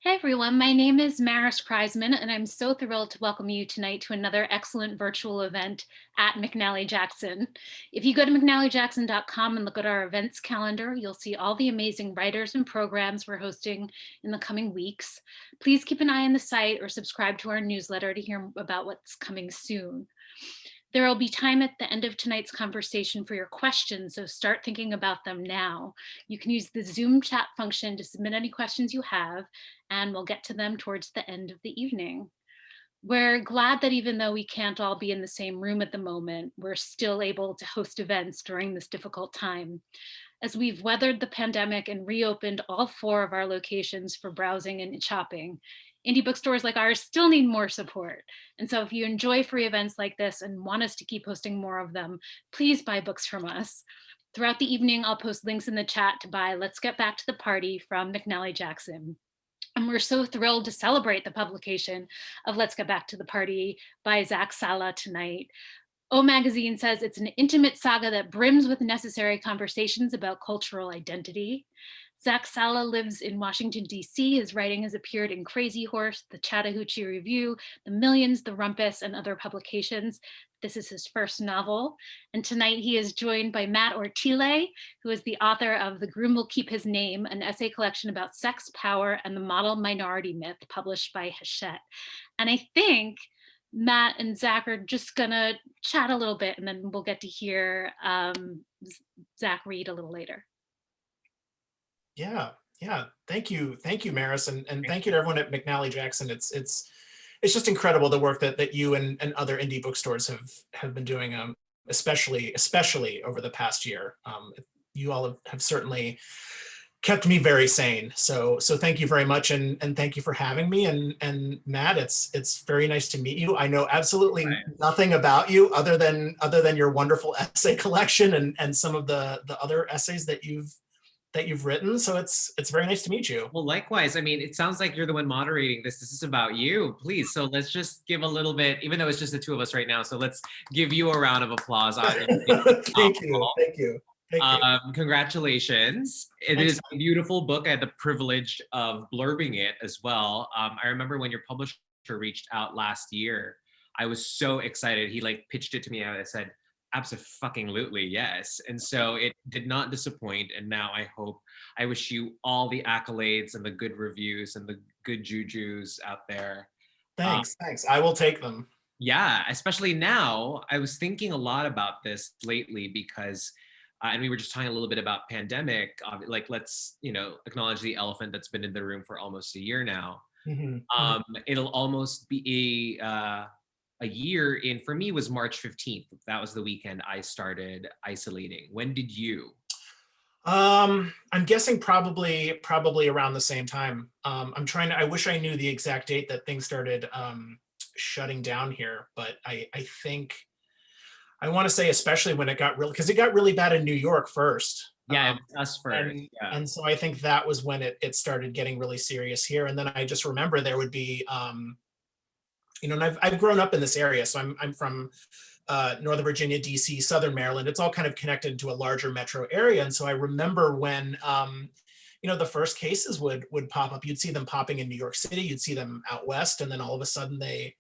Hi everyone, my name is Maris Kreisman, and I'm so thrilled to welcome you tonight to another excellent virtual event at McNally Jackson. If you go to mcnallyjackson.com and look at our events calendar, you'll see all the amazing writers and programs we're hosting in the coming weeks. Please keep an eye on the site or subscribe to our newsletter to hear about what's coming soon. There will be time at the end of tonight's conversation for your questions, so start thinking about them now. You can use the Zoom chat function to submit any questions you have, and we'll get to them towards the end of the evening. We're glad that even though we can't all be in the same room at the moment, we're still able to host events during this difficult time. As we've weathered the pandemic and reopened all four of our locations for browsing and shopping, indie bookstores like ours still need more support. And so if you enjoy free events like this and want us to keep hosting more of them, please buy books from us. Throughout the evening, I'll post links in the chat to buy Let's Get Back to the Party from McNally Jackson. And we're so thrilled to celebrate the publication of Let's Get Back to the Party by Zach Salih tonight. O Magazine says it's an intimate saga that brims with necessary conversations about cultural identity. Zach Salih lives in Washington, D.C. His writing has appeared in Crazy Horse, the Chattahoochee Review, The Millions, The Rumpus, and other publications. This is his first novel. And tonight he is joined by Matt Ortile, who is the author of The Groom Will Keep His Name, an essay collection about sex, power, and the model minority myth, published by Hachette. And I think Matt and Zach are just gonna chat a little bit, and then we'll get to hear Zach read a little later. Yeah, yeah. Thank you, Maris, and thank you to everyone at McNally Jackson. It's just incredible the work that you and other indie bookstores have been doing, especially over the past year. You all have certainly kept me very sane. So thank you very much, and thank you for having me. And Matt, it's very nice to meet you. I know absolutely nothing about you other than your wonderful essay collection and some of the other essays that you've written. So it's very nice to meet you. Well, likewise. I mean, it sounds like you're the one moderating this. This is about you, please. So let's just give a little bit, even though it's just the two of us right now. So let's give you a round of applause. Thank you. Congratulations. It is a beautiful book. I had the privilege of blurbing it as well. I remember when your publisher reached out last year, I was so excited. He pitched it to me. I said, absolutely, yes. And so it did not disappoint. And now I wish you all the accolades and the good reviews and the good jujus out there. Thanks. I will take them. Yeah, especially now. I was thinking a lot about this lately because, and we were just talking a little bit about pandemic. Let's acknowledge the elephant that's been in the room for almost a year now. Mm-hmm. It'll almost be a year in, for me, was March 15th. That was the weekend I started isolating. When did you? I'm guessing probably around the same time. I wish I knew the exact date that things started shutting down here, but I think I want to say especially when it got because it got really bad in New York first. Yeah, us first. And so I think that was when it started getting really serious here. And then I just remember there would be and I've grown up in this area, so I'm from Northern Virginia, DC, Southern Maryland. It's all kind of connected into a larger metro area. And so I remember when, the first cases would pop up. You'd see them popping in New York City, you'd see them out west, and then all of a sudden they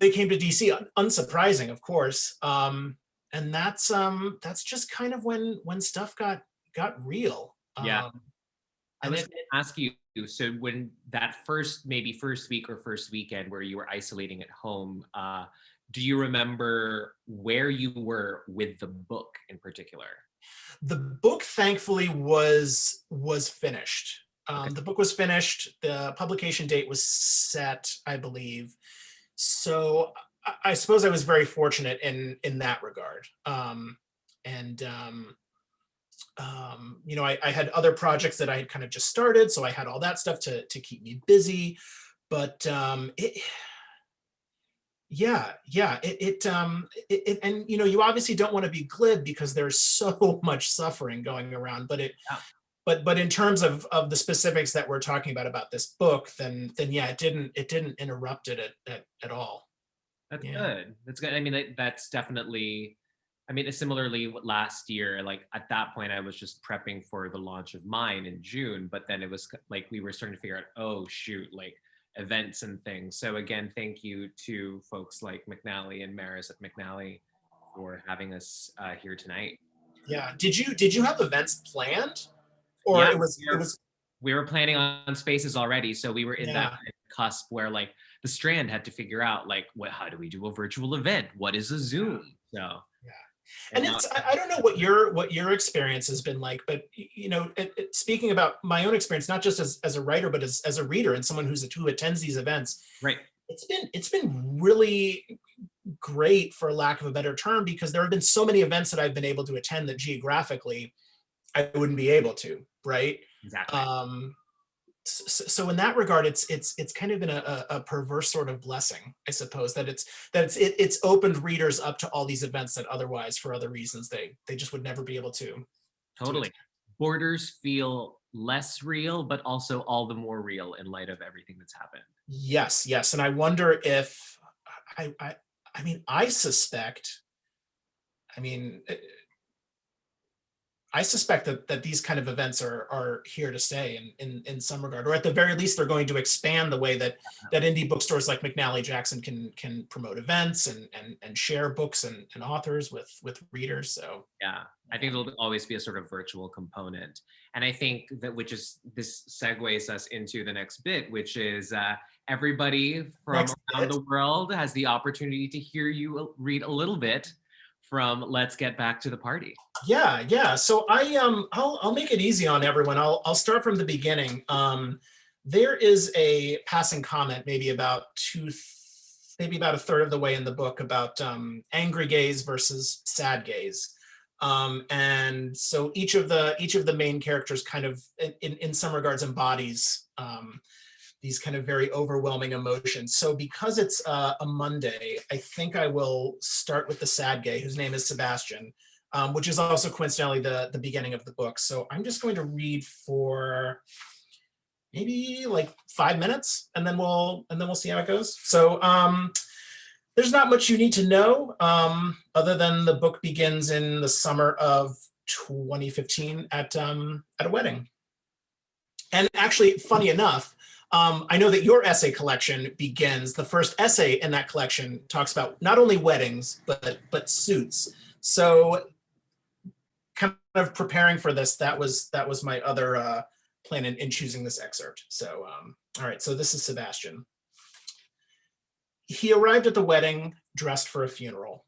came to DC. Unsurprising, of course. And that's just kind of when stuff got real. Yeah. I was going to ask you, so when that first week or first weekend where you were isolating at home, do you remember where you were with the book in particular? The book, thankfully, was finished. Okay. The book was finished. The publication date was set, I believe. So I suppose I was very fortunate in that regard. I had other projects that I had kind of just started, so I had all that stuff to keep me busy. But and you obviously don't want to be glib because there's so much suffering going around. But but in terms of the specifics that we're talking about this book, then yeah, it didn't interrupt it at all. That's good. That's good. I mean, that's definitely I mean, similarly, last year, like at that point, I was just prepping for the launch of mine in June, but then it was like we were starting to figure out, oh shoot, like events and things. So again, thank you to folks like McNally and Maris at McNally for having us here tonight. Yeah. Did you have events planned, or Yeah, it was? we were planning on spaces already, so we were in that Yeah. kind of cusp where like the Strand had to figure out like what, how do we do a virtual event? What is a Zoom? So Yeah. and And now, I don't know what your experience has been like, but speaking about my own experience, not just as a writer, but as a reader and someone who attends these events, right. it's been really great, for lack of a better term, because there have been so many events that I've been able to attend that geographically I wouldn't be able to, right? Exactly. So in that regard, it's kind of been a perverse sort of blessing, I suppose, that it's opened readers up to all these events that otherwise, for other reasons, they just would never be able to Totally. attend. Borders feel less real, but also all the more real in light of everything that's happened. Yes, and I wonder if I mean, I suspect. I mean, I suspect that these kind of events are here to stay in some regard, or at the very least, they're going to expand the way that indie bookstores like McNally Jackson can promote events and share books and authors with readers. So Yeah, I think there'll always be a sort of virtual component. And I think that this segues us into the next bit, which is everybody from next around bit. the world has the opportunity to hear you read a little bit from Let's Get Back to the Party. Yeah. So I'll make it easy on everyone. I'll start from the beginning. There is a passing comment, maybe about a third of the way in the book, about angry gays versus sad gays. And so each of the main characters kind of in some regards embodies these kind of very overwhelming emotions. So because it's a Monday, I think I will start with the sad gay, whose name is Sebastian, which is also coincidentally the beginning of the book. So I'm just going to read for maybe like 5 minutes, and then we'll see how it goes. So there's not much you need to know, other than the book begins in the summer of 2015 at a wedding. And actually, funny enough, I know that your essay collection begins. The first essay in that collection talks about not only weddings but suits. So, kind of preparing for this, that was my other plan in choosing this excerpt. So, all right. So this is Sebastian. He arrived at the wedding dressed for a funeral.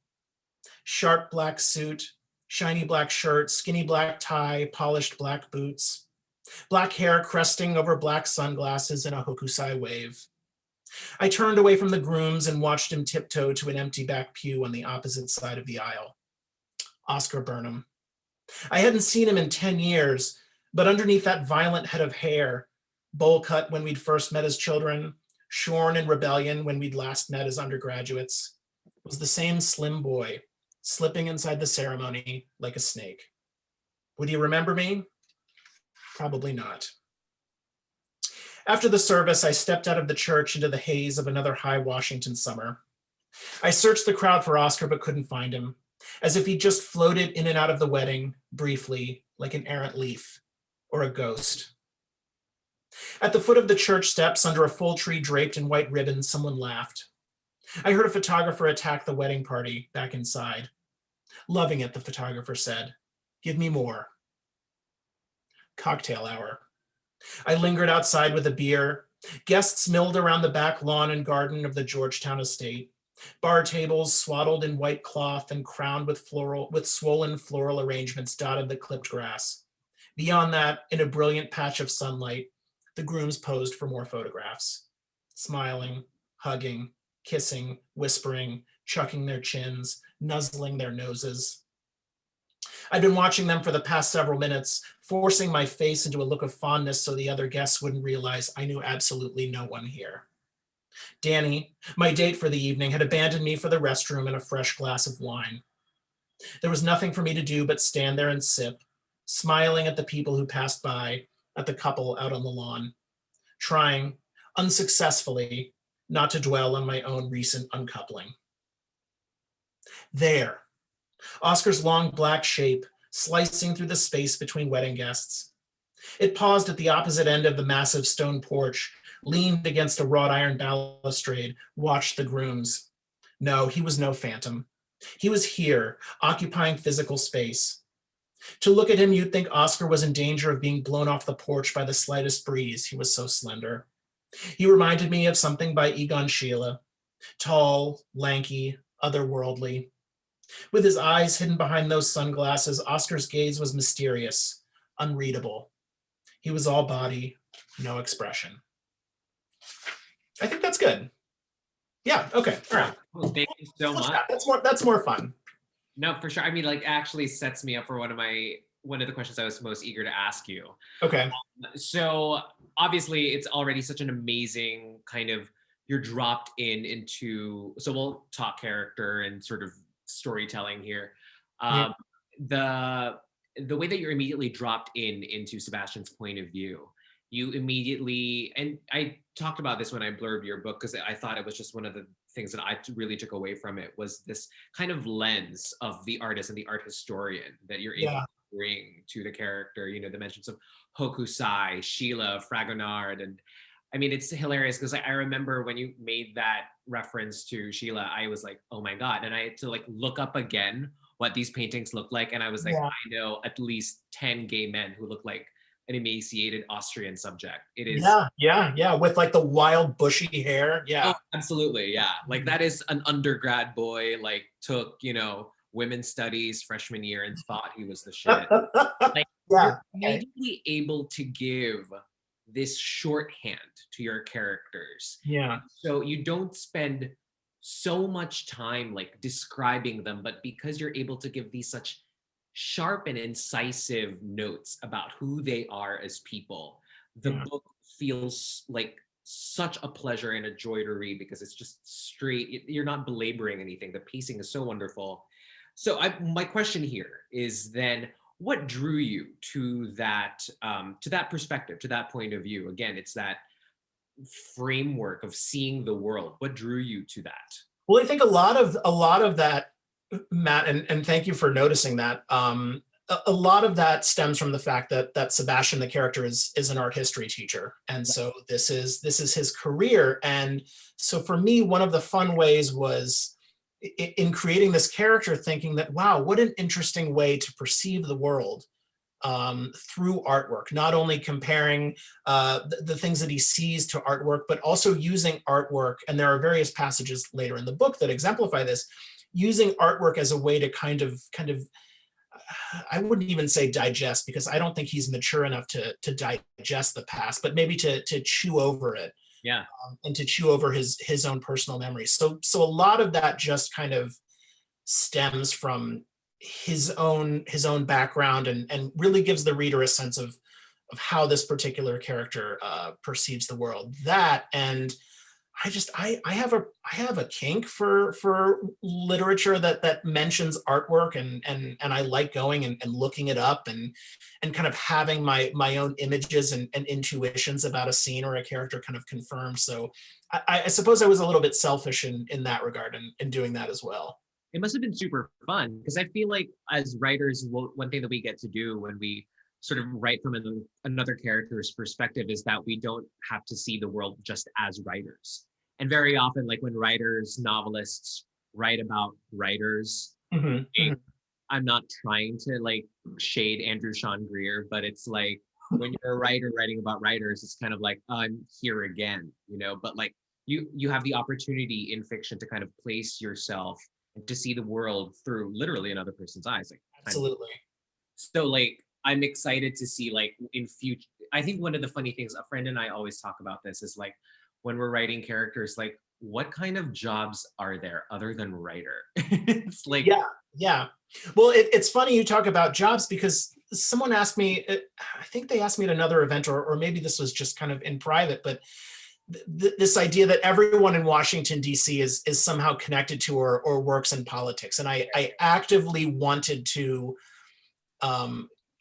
Sharp black suit, shiny black shirt, skinny black tie, polished black boots. Black hair cresting over black sunglasses in a hokusai wave. I turned away from the grooms and watched him tiptoe to an empty back pew on the opposite side of the aisle. Oscar Burnham. I hadn't seen him in 10 years, but underneath that violent head of hair, bowl cut when we'd first met as children, shorn in rebellion when we'd last met as undergraduates, was the same slim boy, slipping inside the ceremony like a snake. Would he remember me? Probably not. After the service, I stepped out of the church into the haze of another high Washington summer. I searched the crowd for Oscar but couldn't find him, as if he just floated in and out of the wedding, briefly, like an errant leaf or a ghost. At the foot of the church steps, under a full tree draped in white ribbons, someone laughed. I heard a photographer attack the wedding party back inside. Loving it, the photographer said. Give me more. Cocktail hour. I lingered outside with a beer. Guests milled around the back lawn and garden of the Georgetown estate. Bar tables swaddled in white cloth and crowned with swollen floral arrangements dotted the clipped grass. Beyond that, in a brilliant patch of sunlight, the grooms posed for more photographs. Smiling, hugging, kissing, whispering, chucking their chins, nuzzling their noses. I'd been watching them for the past several minutes, forcing my face into a look of fondness so the other guests wouldn't realize I knew absolutely no one here. Danny, my date for the evening, had abandoned me for the restroom and a fresh glass of wine. There was nothing for me to do but stand there and sip, smiling at the people who passed by, at the couple out on the lawn, trying, unsuccessfully, not to dwell on my own recent uncoupling. There, Oscar's long black shape slicing through the space between wedding guests. It paused at the opposite end of the massive stone porch, leaned against a wrought iron balustrade, watched the grooms. No, he was no phantom. He was here, occupying physical space. To look at him, you'd think Oscar was in danger of being blown off the porch by the slightest breeze. He was so slender. He reminded me of something by Egon Schiele, tall, lanky, otherworldly. With his eyes hidden behind those sunglasses, Oscar's gaze was mysterious, unreadable. He was all body, no expression. I think that's good. Yeah, okay, all right. Well, thank you so much. That's more fun. No, for sure. I mean, like, actually sets me up for one of the questions I was most eager to ask you. Okay. So obviously it's already such an amazing kind of, you're dropped into, so we'll talk character and sort of storytelling here. The way that you're immediately dropped into Sebastian's point of view, you immediately, and I talked about this when I blurbed your book, because I thought it was just one of the things that I really took away from it, was this kind of lens of the artist and the art historian that you're able to bring to the character. You know, the mentions of Hokusai, Sheila, Fragonard, and I mean, it's hilarious because I remember when you made that reference to Sheila, I was like, oh my God. And I had to like look up again what these paintings look like. And I was like, I know at least 10 gay men who look like an emaciated Austrian subject. It is. Yeah. With like the wild bushy hair. Yeah. Oh, absolutely. Yeah. Like that is an undergrad boy, like took, you know, women's studies freshman year and thought he was the shit. Like you're immediately able to give this shorthand to your characters. Yeah. So you don't spend so much time like describing them, but because you're able to give these such sharp and incisive notes about who they are as people, the book feels like such a pleasure and a joy to read because it's just straight. You're not belaboring anything. The pacing is so wonderful. So my question here is then, what drew you to that perspective, to that point of view? Again, it's that framework of seeing the world. What drew you to that? Well, I think a lot of that, Matt, and thank you for noticing that. A lot of that stems from the fact that Sebastian, the character, is an art history teacher, and so this is his career. And so for me, one of the fun ways was in creating this character, thinking that, wow, what an interesting way to perceive the world through artwork, not only comparing the things that he sees to artwork, but also using artwork. And there are various passages later in the book that exemplify this, using artwork as a way to kind of, I wouldn't even say digest, because I don't think he's mature enough to digest the past, but maybe to chew over it. Yeah. And to chew over his own personal memories. So a lot of that just kind of stems from his own background and really gives the reader a sense of how this particular character perceives the world. That, and I have a kink for literature that mentions artwork, and I like going and looking it up and kind of having my own images and intuitions about a scene or a character kind of confirmed. So I suppose I was a little bit selfish in that regard and doing that as well. It must have been super fun, because I feel like as writers, one thing that we get to do when we sort of write from another character's perspective is that we don't have to see the world just as writers. And very often, like when writers, novelists write about writers, I'm not trying to like shade Andrew Sean Greer, but it's like when you're a writer writing about writers, it's kind of like, I'm here again, you know, but like you have the opportunity in fiction to kind of place yourself and to see the world through literally another person's eyes. Like, absolutely. So like, I'm excited to see like in future, I think one of the funny things, a friend and I always talk about this, is like, when we're writing characters, like what kind of jobs are there other than writer? It's like, yeah. Well, it's funny you talk about jobs, because someone asked me, I think they asked me at another event, or maybe this was just kind of in private, but this idea that everyone in Washington, D.C. is somehow connected to or works in politics. And I actively wanted to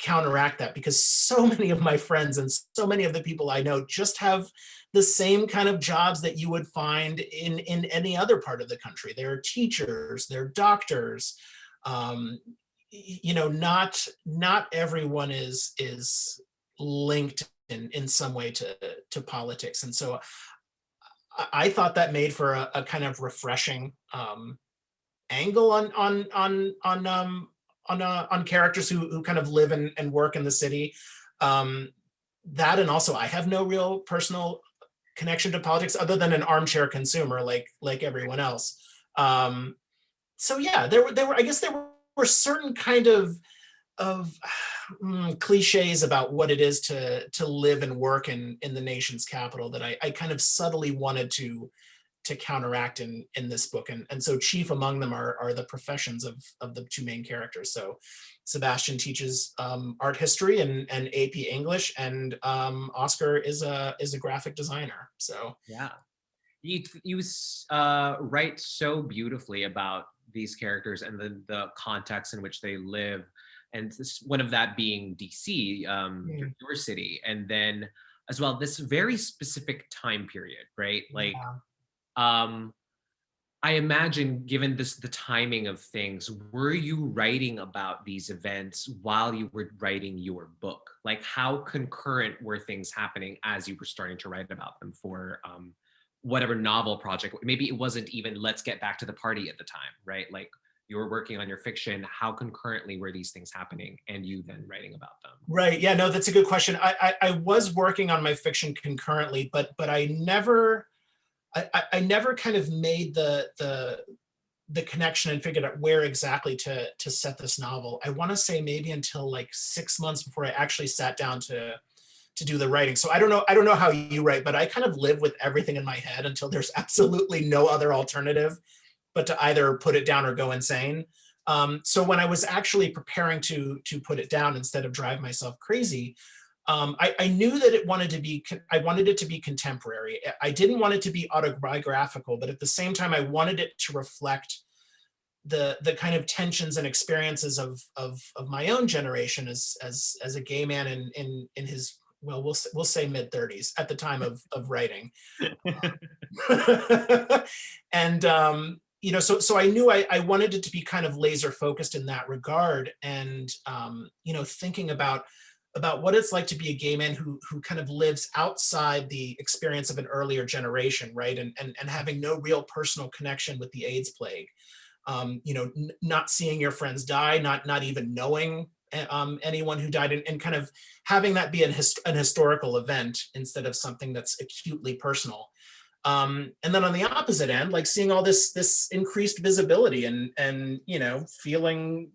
counteract that, because so many of my friends and so many of the people I know just have the same kind of jobs that you would find in any other part of the country. They're teachers, they're doctors, Not everyone is linked in some way to politics, and so I thought that made for a kind of refreshing angle on characters who kind of live and work in the city. That, and also I have no real personal connection to politics other than an armchair consumer like everyone else. So yeah, there were I guess there were certain kind of cliches about what it is to live and work in the nation's capital that I kind of subtly wanted to counteract in this book, and so chief among them are the professions of the two main characters. So Sebastian teaches art history and AP English, and Oscar is a graphic designer. So yeah, you write so beautifully about these characters and the context in which they live, and one of that being DC, your city, and then as well this very specific time period, right? Like, I imagine, given the timing of things, were you writing about these events while you were writing your book? Like, how concurrent were things happening as you were starting to write about them for whatever novel project? Maybe it wasn't even Let's Get Back to the Party at the time, right? Like, you were working on your fiction. How concurrently were these things happening and you then writing about them? Right. Yeah, no, that's a good question. I was working on my fiction concurrently, but I never kind of made the connection and figured out where exactly to set this novel. I want to say maybe until like 6 months before I actually sat down to do the writing. So I don't know how you write, but I kind of live with everything in my head until there's absolutely no other alternative but to either put it down or go insane. So when I was actually preparing to put it down instead of drive myself crazy, I knew that I wanted it to be contemporary. I didn't want it to be autobiographical, but at the same time, I wanted it to reflect the kind of tensions and experiences of my own generation as a gay man in his, well, we'll say mid-30s at the time of writing. And so I knew I wanted it to be kind of laser focused in that regard, and thinking about what it's like to be a gay man who kind of lives outside the experience of an earlier generation, right? And having no real personal connection with the AIDS plague. Not seeing your friends die, not even knowing anyone who died, and kind of having that be an historical event instead of something that's acutely personal. And then on the opposite end, like seeing all this increased visibility and feeling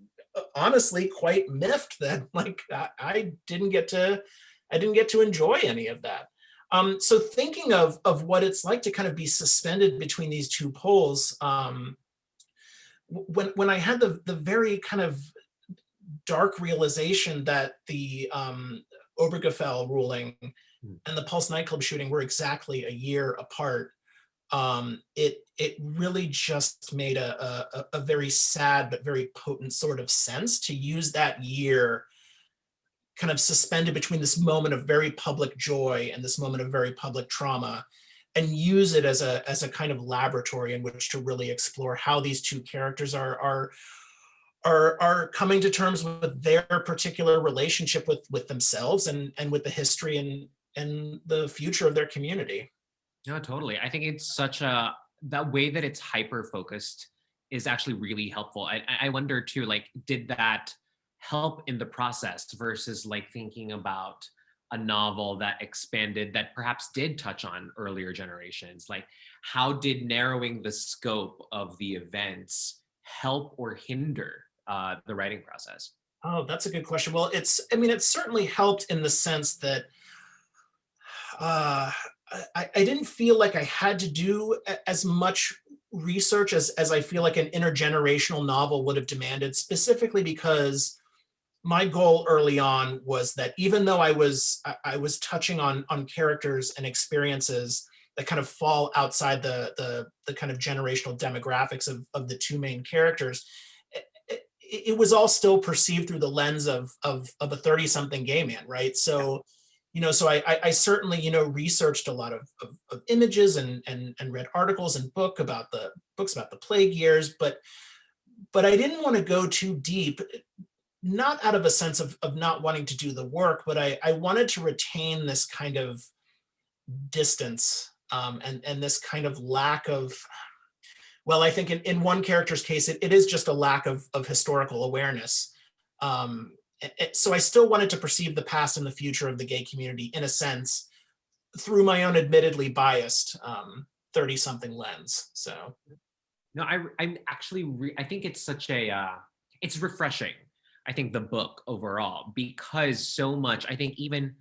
honestly quite miffed that like I didn't get to enjoy any of that. So thinking of what it's like to kind of be suspended between these two poles, when I had the very kind of dark realization that the Obergefell ruling and the Pulse nightclub shooting were exactly a year apart, it really just made a very sad but very potent sort of sense to use that year kind of suspended between this moment of very public joy and this moment of very public trauma, and use it as a kind of laboratory in which to really explore how these two characters are coming to terms with their particular relationship with themselves and with the history and the future of their community. No, totally. I think it's that way that it's hyper focused is actually really helpful. I wonder too, like, did that help in the process versus like thinking about a novel that expanded, that perhaps did touch on earlier generations? Like, how did narrowing the scope of the events help or hinder the writing process? Oh, that's a good question. Well, it certainly helped in the sense that I didn't feel like I had to do as much research as I feel like an intergenerational novel would have demanded, specifically because my goal early on was that even though I was touching on characters and experiences that kind of fall outside the kind of generational demographics of the two main characters, it was all still perceived through the lens of a 30-something gay man, right? So, so I certainly, researched a lot of images and read articles and books about the plague years, but but I didn't want to go too deep, not out of a sense of not wanting to do the work, but I wanted to retain this kind of distance, and this kind of lack of, well, I think in one character's case, it is just a lack of historical awareness. So I still wanted to perceive the past and the future of the gay community in a sense through my own admittedly biased 30-something lens. So No, I'm actually, I think it's such a, it's refreshing. I think the book overall, because so much, I think even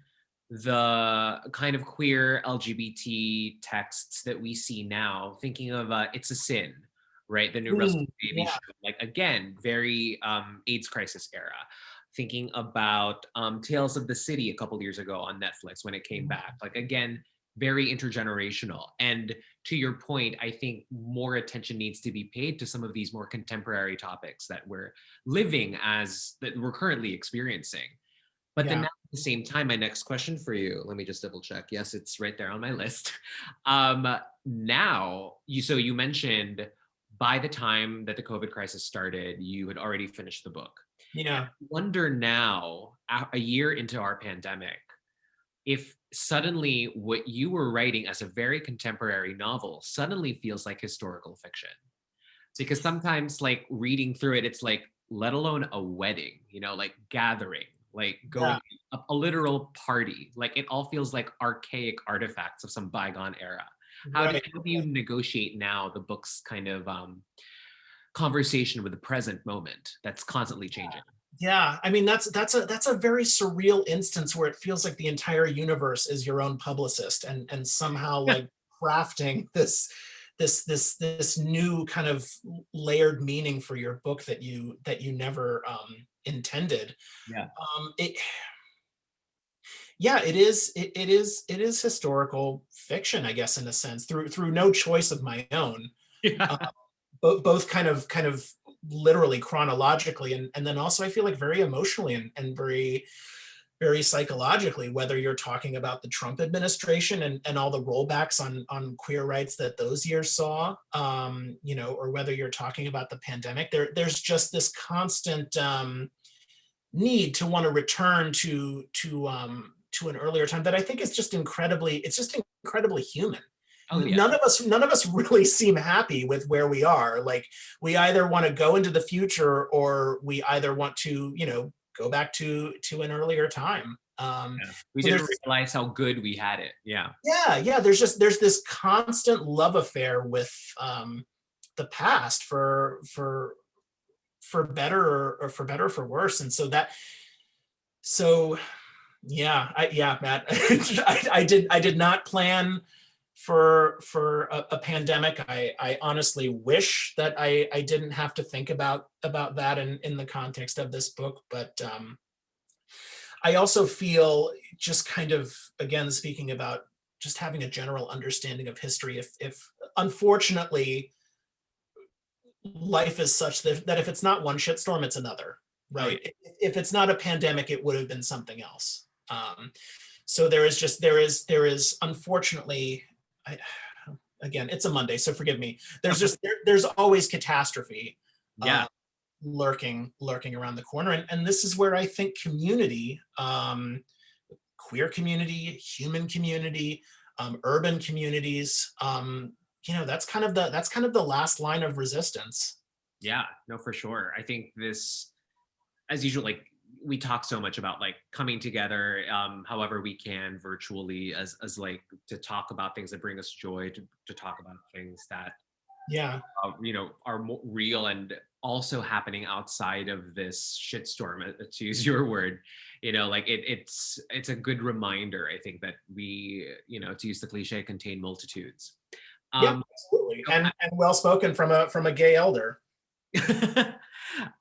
the kind of queer LGBT texts that we see now, thinking of It's a Sin, right? The new Russell Baby yeah. show, like again, very AIDS crisis era. Thinking about Tales of the City a couple years ago on Netflix when it came back, like again, very intergenerational. And to your point, I think more attention needs to be paid to some of these more contemporary topics that we're living as, that we're currently experiencing. But then Yeah. now at the same time, my next question for you, let me just double check. Yes, it's right there on my list. Now, so you mentioned by the time that the COVID crisis started, you had already finished the book. Yeah. I wonder now, a year into our pandemic, if suddenly what you were writing as a very contemporary novel suddenly feels like historical fiction. Because sometimes like reading through it, it's like, let alone a wedding, you know, like gathering, like going a literal party, like it all feels like archaic artifacts of some bygone era. How do you negotiate now the book's kind of conversation with the present moment that's constantly changing? Yeah, I mean that's a very surreal instance where it feels like the entire universe is your own publicist, and somehow like crafting this new kind of layered meaning for your book that you never intended. Yeah. It Yeah, it is historical fiction, I guess, in a sense, through no choice of my own. Yeah. Both kind of literally chronologically, and then also I feel like very emotionally, and very psychologically, whether you're talking about the Trump administration and all the rollbacks on queer rights that those years saw, or whether you're talking about the pandemic. There's just this constant need to want to return to an earlier time that I think is just incredibly human. Oh yeah. None of us really seem happy with where we are. Like, we either want to go into the future, or we either want to, go back to an earlier time. We So didn't realize how good we had it. Yeah. yeah, there's this constant love affair with the past, for better, or for better or for worse. And so yeah, Matt, I did not plan for a pandemic. I honestly wish that I didn't have to think about that in the context of this book. But I also feel, just kind of, again, speaking about just having a general understanding of history, if unfortunately life is such that if it's not one shitstorm, it's another, right? Oh, yeah. If it's not a pandemic, it would have been something else. So there is unfortunately, again, it's a Monday, so forgive me. There's always catastrophe Yeah. lurking around the corner, and this is where I think community, queer community, human community, urban communities, that's kind of the last line of resistance. Yeah, no, for sure. I think this, as usual, like we talk so much about like coming together, however we can virtually, as like to talk about things that bring us joy, to talk about things that Yeah. Are more real and also happening outside of this shitstorm, to use your word. Like it's a good reminder, I think, that we, to use the cliche, contain multitudes. Yeah, absolutely. And well spoken from a gay elder.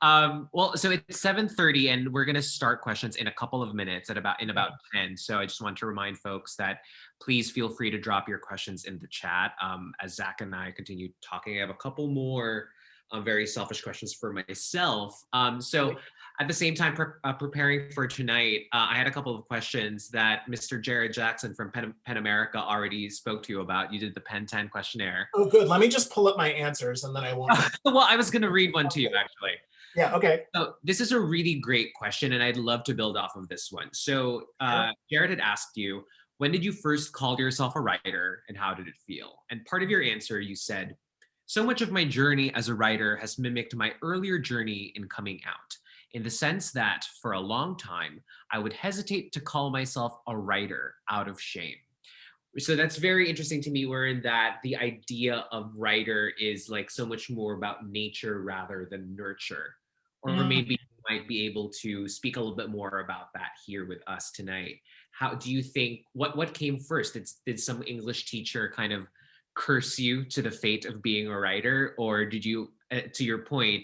Well, so it's 7:30 and we're going to start questions in a couple of minutes in about 10. So I just want to remind folks that please feel free to drop your questions in the chat. As Zach and I continue talking, I have a couple more very selfish questions for myself. So At the same time, preparing for tonight, I had a couple of questions that Mr. Jared Jackson from Pen America already spoke to you about. You did the Pen 10 questionnaire. Oh, good. Let me just pull up my answers and then I won't. Well, I was going to read one to you, actually. Yeah, okay. So this is a really great question, and I'd love to build off of this one. So Jared had asked you, when did you first call yourself a writer, and how did it feel? And part of your answer, you said, so much of my journey as a writer has mimicked my earlier journey in coming out, in the sense that for a long time, I would hesitate to call myself a writer out of shame. So that's very interesting to me, wherein that the idea of writer is like so much more about nature rather than nurture. Or maybe you might be able to speak a little bit more about that here with us tonight. How do you think, what came first? Did some English teacher kind of curse you to the fate of being a writer? Or did you, to your point,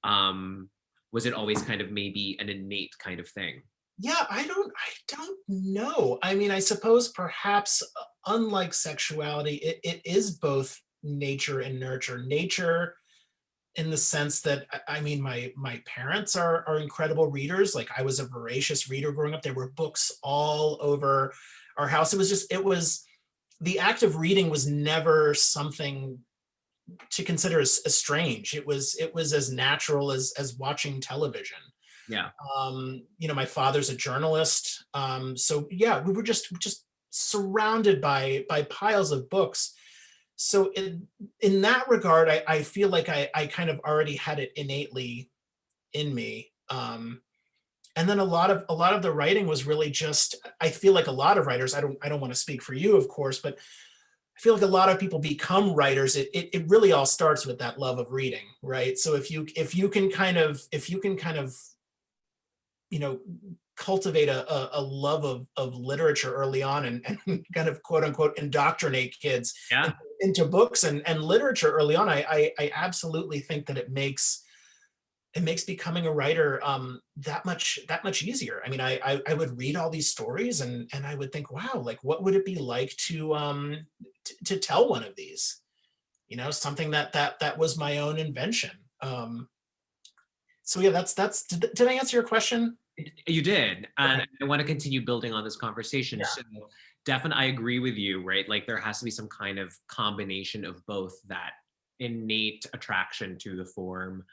was it always kind of maybe an innate kind of thing? Yeah, I don't know. I mean, I suppose perhaps unlike sexuality, it is both nature and nurture. Nature in the sense that, I mean, my parents are incredible readers. Like, I was a voracious reader growing up. There were books all over our house. It was the act of reading was never something to consider as strange. It was as natural as watching television. Yeah. You know, my father's a journalist. So yeah, we were just surrounded by piles of books. So in that regard, I feel like I kind of already had it innately in me. And then a lot of the writing was really just, I feel like a lot of writers, I don't want to speak for you, of course, but I feel like a lot of people become writers. It really all starts with that love of reading, right? So if you can kind of, you know, cultivate a love of literature early on and kind of quote unquote indoctrinate kids into books and literature early on, I absolutely think that it makes becoming a writer that much easier. I mean, I would read all these stories and I would think, wow, like what would it be like to tell one of these? You know, something that was my own invention. So yeah, that's did I answer your question? You did, and I want to continue building on this conversation. Yeah. So definitely, I agree with you, right? Like there has to be some kind of combination of both that innate attraction to the form,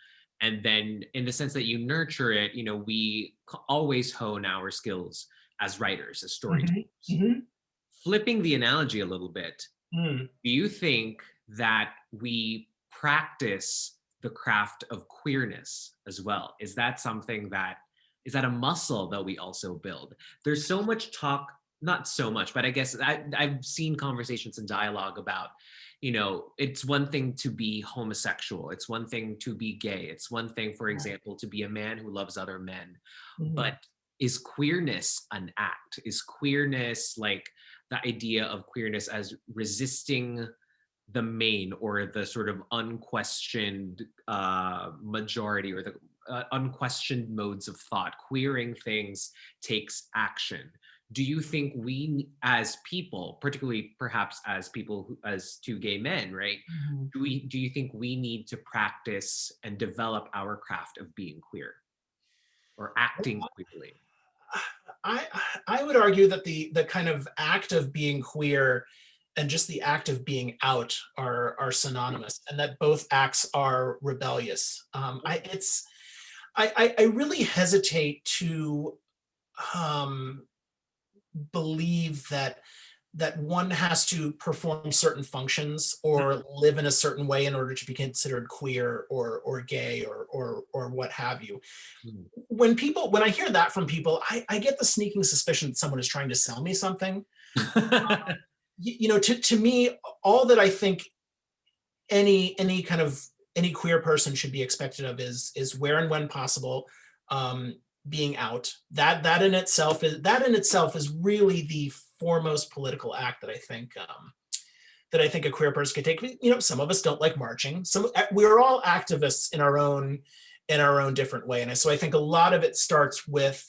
and then in the sense that you nurture it, you know, we always hone our skills as writers, as storytellers. Mm-hmm. Flipping the analogy a little bit, do you think that we practice the craft of queerness as well? Is that something that is that a muscle that we also build? There's so much talk, not so much, but I guess I've seen conversations and dialogue about, you know, it's one thing to be homosexual. It's one thing to be gay. It's one thing, for example, to be a man who loves other men. Mm-hmm. But is queerness an act? Is queerness like the idea of queerness as resisting the main or the sort of unquestioned majority or the unquestioned modes of thought? Queering things takes action. Do you think we as people, particularly perhaps as people as two gay men, right? Mm-hmm. Do you think we need to practice and develop our craft of being queer or acting queerly? I would argue that the kind of act of being queer and just the act of being out are synonymous, and that both acts are rebellious. I really hesitate to believe that one has to perform certain functions or live in a certain way in order to be considered queer or gay or what have you. When I hear that from people, I get the sneaking suspicion that someone is trying to sell me something. You know, to me, all that I think any queer person should be expected of is where and when possible, being out. That in itself is really the foremost political act that I think a queer person could take. You know, some of us don't like marching. We're all activists in our own different way, and so I think a lot of it starts with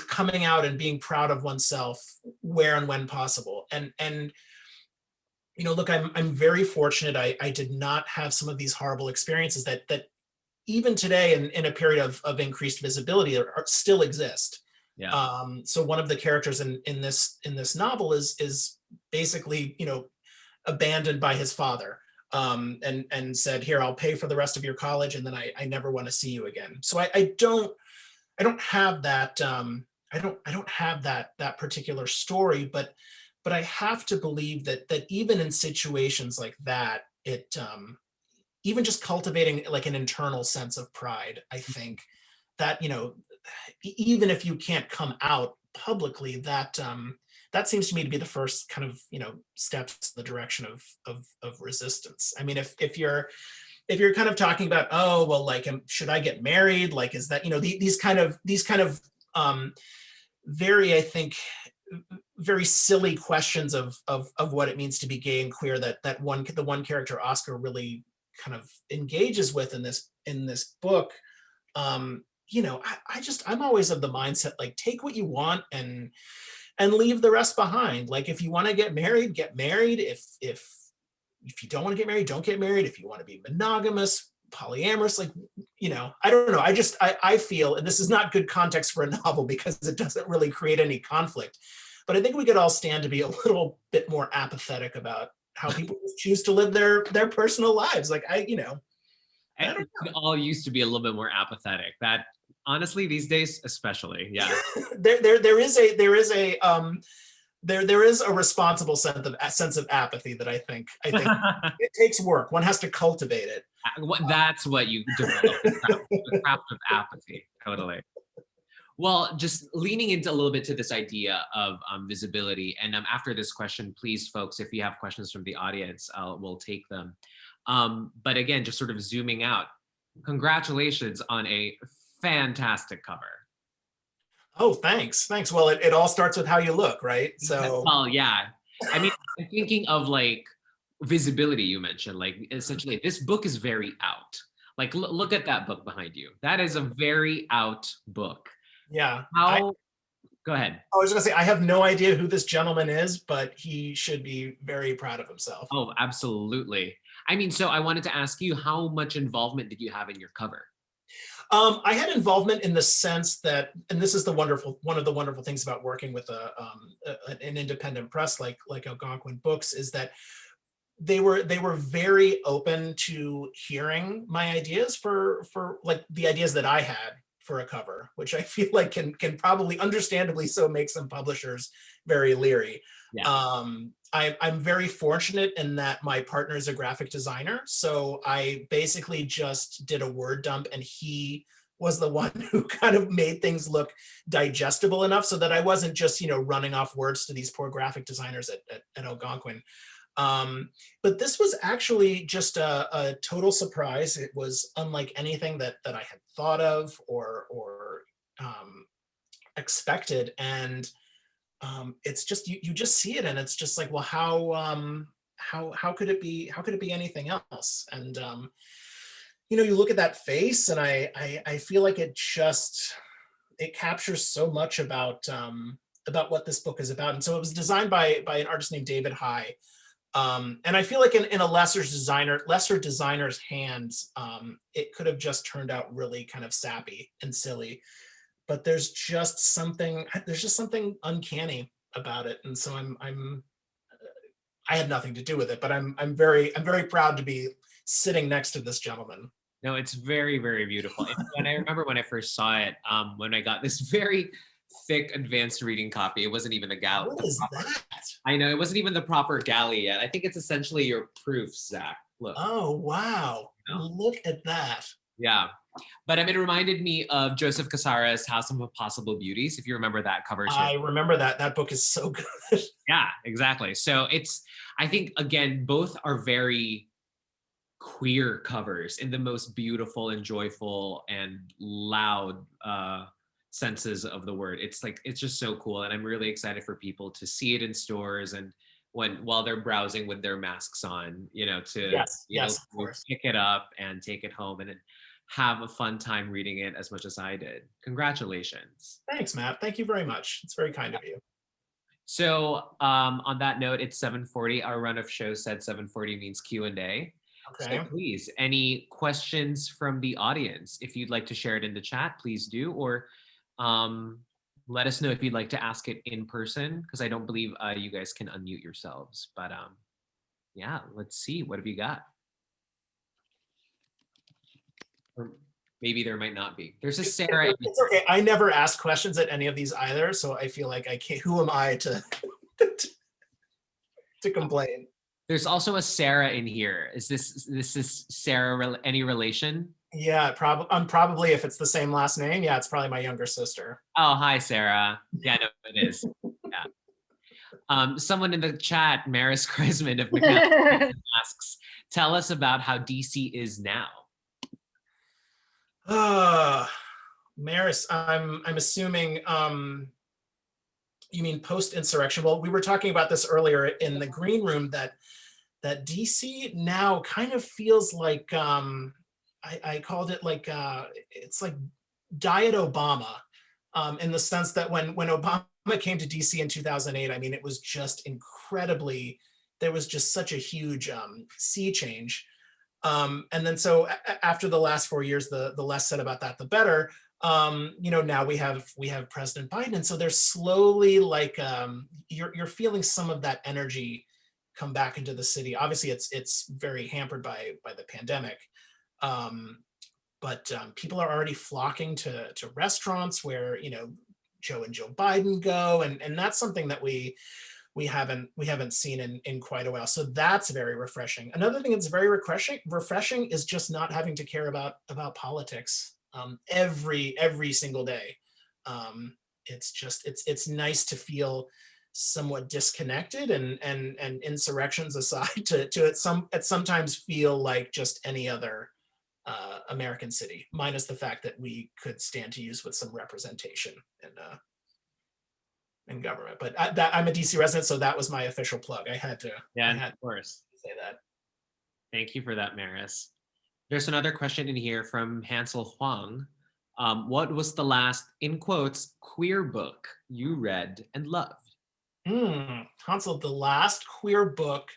coming out and being proud of oneself where and when possible. And you know, look, I'm very fortunate. I did not have some of these horrible experiences that even today in a period of increased visibility still exist. Yeah. So one of the characters in this novel is basically, abandoned by his father, and said, here, I'll pay for the rest of your college, and then I never want to see you again. So I don't have that, I don't have that particular story, but I have to believe that even in situations like that, it even just cultivating like an internal sense of pride, I think that, even if you can't come out publicly, that seems to me to be the first kind of, steps in the direction of resistance. I mean, if you're kind of talking about, oh, well, like, should I get married? Like, is that, these kind of very, I think, very silly questions of what it means to be gay and queer, the one character Oscar really kind of engages with in this book. I'm always of the mindset, like, take what you want and leave the rest behind. Like, if you want to get married, get married. If you don't want to get married, don't get married. If you want to be monogamous, polyamorous, like, I don't know. I feel, and this is not good context for a novel because it doesn't really create any conflict, but I think we could all stand to be a little bit more apathetic about how people choose to live their personal lives. Like, I don't know. It all used to be a little bit more apathetic. That honestly, these days, especially, yeah. there is a responsible sense of apathy that I think it takes work. One has to cultivate it. That's what you develop, the craft of apathy. Totally. Well, just leaning into a little bit to this idea of visibility, and after this question, please, folks, if you have questions from the audience, we'll take them. But again, just sort of zooming out, congratulations on a fantastic cover. Oh, thanks. Well, it all starts with how you look, right? So, well, yeah. I mean, I'm thinking of like visibility you mentioned, like essentially this book is very out. Like, look at that book behind you. That is a very out book. Yeah. Go ahead. I was gonna say, I have no idea who this gentleman is, but he should be very proud of himself. Oh, absolutely. I mean, so I wanted to ask you, how much involvement did you have in your cover? I had involvement in the sense that, and this is one of the wonderful things about working with an independent press like Algonquin Books, is that they were very open to hearing my ideas for like the ideas that I had for a cover, which I feel like can probably understandably so make some publishers very leery. Yeah. I'm very fortunate in that my partner is a graphic designer, so I basically just did a word dump, and he was the one who kind of made things look digestible enough so that I wasn't just running off words to these poor graphic designers at Algonquin. But this was actually just a total surprise. It was unlike anything that I had thought of or expected, and it's just you just see it, and it's just like, well, how could it be anything else? And you look at that face, and I feel like it captures so much about what this book is about. And so it was designed by an artist named David High. And I feel like in a lesser designer's hands, it could have just turned out really kind of sappy and silly. But there's just something uncanny about it, and so I had nothing to do with it, but I'm very proud to be sitting next to this gentleman. No, it's very, very beautiful. And I remember when I first saw it, when I got this very thick advanced reading copy. It wasn't even the galley. What is that? I know, it wasn't even the proper galley yet. I think it's essentially your proofs, Zach. Look. Oh, wow. Look at that. Yeah. But I mean, it reminded me of Joseph Cassara's House of Impossible Beauties, if you remember that cover too. I remember that. That book is so good. Yeah, exactly. So I think, again, both are very queer covers in the most beautiful and joyful and loud senses of the word. It's just so cool. And I'm really excited for people to see it in stores and while they're browsing with their masks on, to pick it up and take it home and have a fun time reading it as much as I did. Congratulations. Thanks, Matt. Thank you very much. It's very kind of you. So on that note, it's 7:40. Our run of shows said 7:40 means Q&A. So Okay. please, any questions from the audience? If you'd like to share it in the chat, please do, or let us know if you'd like to ask it in person, because I don't believe you guys can unmute yourselves. But yeah, let's see. What have you got? Or maybe there might not be. There's a Sarah. It's okay. I never ask questions at any of these either, so I feel like I can't. Who am I to to complain? There's also a Sarah in here. Is this Sarah any relation? Yeah, probably if it's the same last name. Yeah, it's probably my younger sister. Oh, hi, Sarah. Yeah, no, it is. Yeah. Someone in the chat, Maris Kreisman of McNally, asks, tell us about how DC is now. Maris, I'm assuming you mean post-insurrection. Well, we were talking about this earlier in the green room that DC now kind of feels like I called it like it's like Diet Obama, in the sense that when Obama came to DC in 2008, I mean, it was just incredibly, there was just such a huge sea change. And then so after the last 4 years, the less said about that, the better. You know, now we have President Biden, and so there's slowly like you're feeling some of that energy come back into the city. Obviously, it's very hampered by the pandemic, but people are already flocking to restaurants where, you know, Joe and Joe Biden go, and that's something that we haven't seen in quite a while. So that's very refreshing. Another thing that's very refreshing is just not having to care about politics every single day. It's nice to feel somewhat disconnected, and insurrections aside, to sometimes feel like just any other American city, minus the fact that we could stand to use with some representation in government. But I'm a DC resident, so that was my official plug. I had to. Yeah, I had of course. to say that. Thank you for that, Maris. There's another question in here from Hansel Huang. What was the last, in quotes, queer book you read and loved? Hansel, the last queer book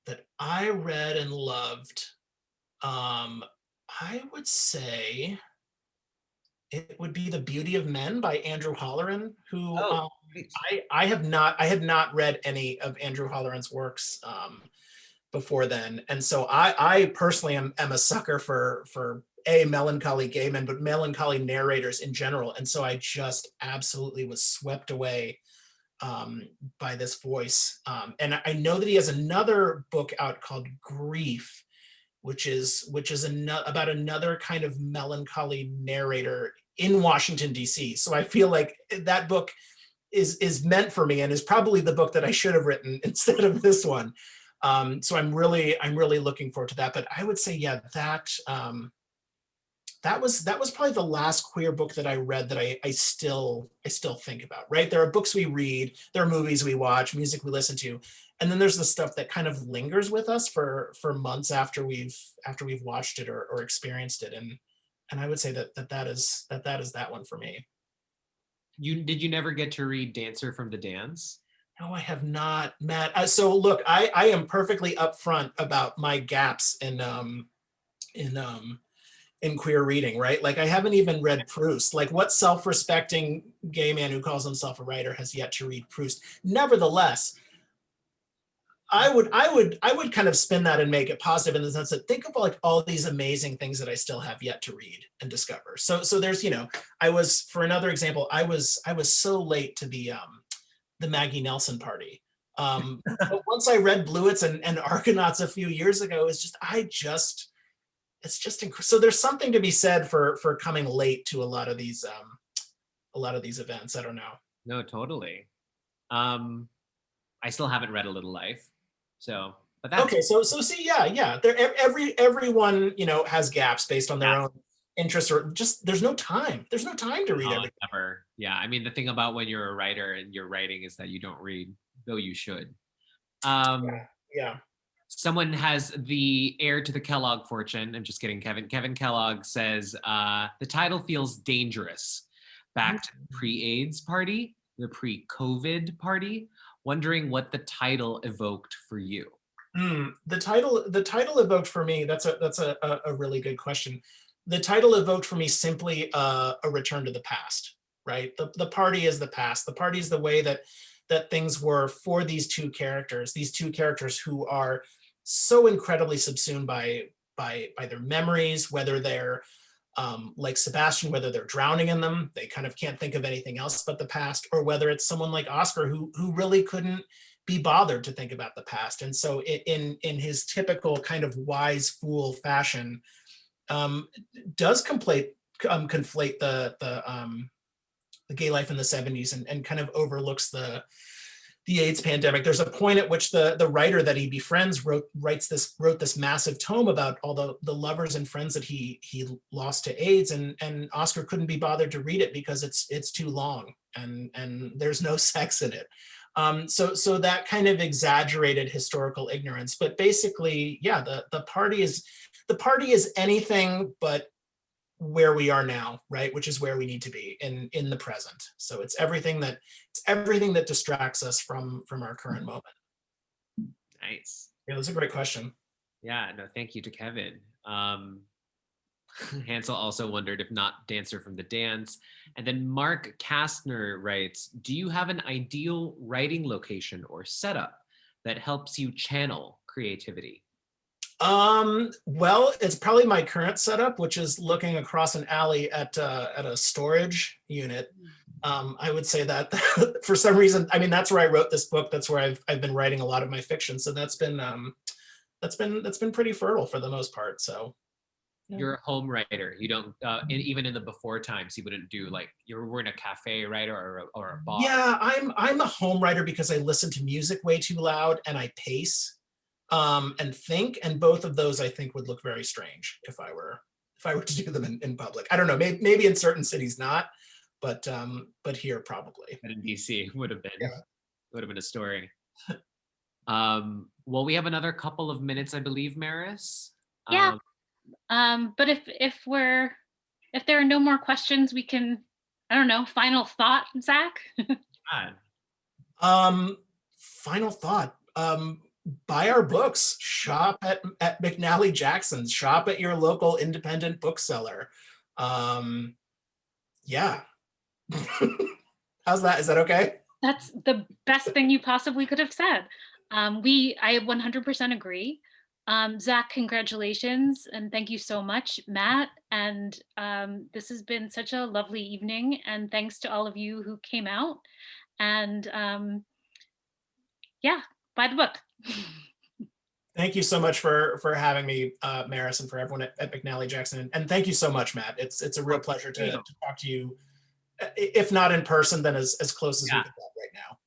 that I read and loved, I would say it would be The Beauty of Men by Andrew Holleran, who I had not read any of Andrew Holleran's works before then. And so I personally am a sucker for melancholy gay men, but melancholy narrators in general. And so I just absolutely was swept away by this voice. And I know that he has another book out called Grief, which is about another kind of melancholy narrator in Washington, D.C. So I feel like that book is meant for me, and is probably the book that I should have written instead of this one. So I'm really looking forward to that. But I would say, yeah, that was probably the last queer book that I read that I still think about, right? There are books we read, there are movies we watch, music we listen to, and then there's the stuff that kind of lingers with us for months after we've watched it or experienced it. And I would say that is that one for me. Did you never get to read Dancer from the Dance? No, I have not, Matt. So look, I am perfectly upfront about my gaps in queer reading, right? Like I haven't even read Proust. Like what self-respecting gay man who calls himself a writer has yet to read Proust? Nevertheless, I would kind of spin that and make it positive in the sense that think of like all these amazing things that I still have yet to read and discover. So there's, you know, for another example, I was so late to the Maggie Nelson party. But once I read Bluets and Argonauts a few years ago, it's just so there's something to be said for coming late to a lot of these events. I don't know. No, totally. I still haven't read A Little Life, so but that's okay. So see, yeah. Everyone, you know, has gaps based on their own interests, or just there's no time. There's no time to read everything. Never. Yeah, I mean the thing about when you're a writer and you're writing is that you don't read, though you should. Yeah. Someone has the heir to the Kellogg fortune. I'm just kidding, Kevin. Kevin Kellogg says, the title feels dangerous. Back to the pre-AIDS party, the pre-COVID party. Wondering what the title evoked for you. The title evoked for me, that's a really good question. The title evoked for me simply a return to the past, right? The party is the past. The party is the way that things were for these two characters who are so incredibly subsumed by their memories, whether they're like Sebastian, whether they're drowning in them, they kind of can't think of anything else but the past, or whether it's someone like Oscar who really couldn't be bothered to think about the past. And so in his typical kind of wise fool fashion, does conflate the gay life in the 70s and kind of overlooks the AIDS pandemic. There's a point at which the writer that he befriends wrote this massive tome about all the lovers and friends that he lost to AIDS, and Oscar couldn't be bothered to read it because it's too long and there's no sex in it. So that kind of exaggerated historical ignorance, but basically, yeah, the party is anything but where we are now, right? Which is where we need to be in the present. So it's everything that distracts us from our current moment. Nice. Yeah, that's a great question. Yeah, no, thank you to Kevin. Hansel also wondered if not Dancer from the Dance. And then Mark Kastner writes, do you have an ideal writing location or setup that helps you channel creativity? Well, it's probably my current setup, which is looking across an alley at a storage unit. I would say that for some reason, I mean, that's where I wrote this book. That's where I've been writing a lot of my fiction. So that's been pretty fertile for the most part. So you're a home writer. You don't even in the before times, you wouldn't do like you were in a cafe, right, or a bar. Yeah, I'm a home writer because I listen to music way too loud and I pace and think, and both of those I think would look very strange if I were to do them in public. I don't know, maybe in certain cities not, but here probably. But in DC would have been a story. Well, we have another couple of minutes, I believe, Maris. Yeah. But if there are no more questions, we can, I don't know, final thought, Zach? Final thought. Buy our books, shop at McNally Jackson's, shop at your local independent bookseller. Yeah. How's that? Is that okay? That's the best thing you possibly could have said. I 100% agree. Zach, congratulations, and thank you so much, Matt. And this has been such a lovely evening, and thanks to all of you who came out. And yeah, buy the book. Thank you so much for having me, Maris, and for everyone at McNally Jackson. And thank you so much, Matt. It's a real pleasure to talk to you, if not in person, then as close as we can get right now.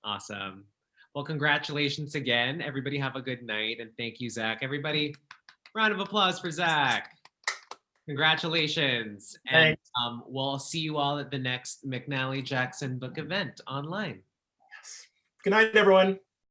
Awesome. Well, congratulations again. Everybody have a good night. And thank you, Zach. Everybody, round of applause for Zach. Congratulations. And we'll see you all at the next McNally Jackson book event online. Yes. Good night, everyone.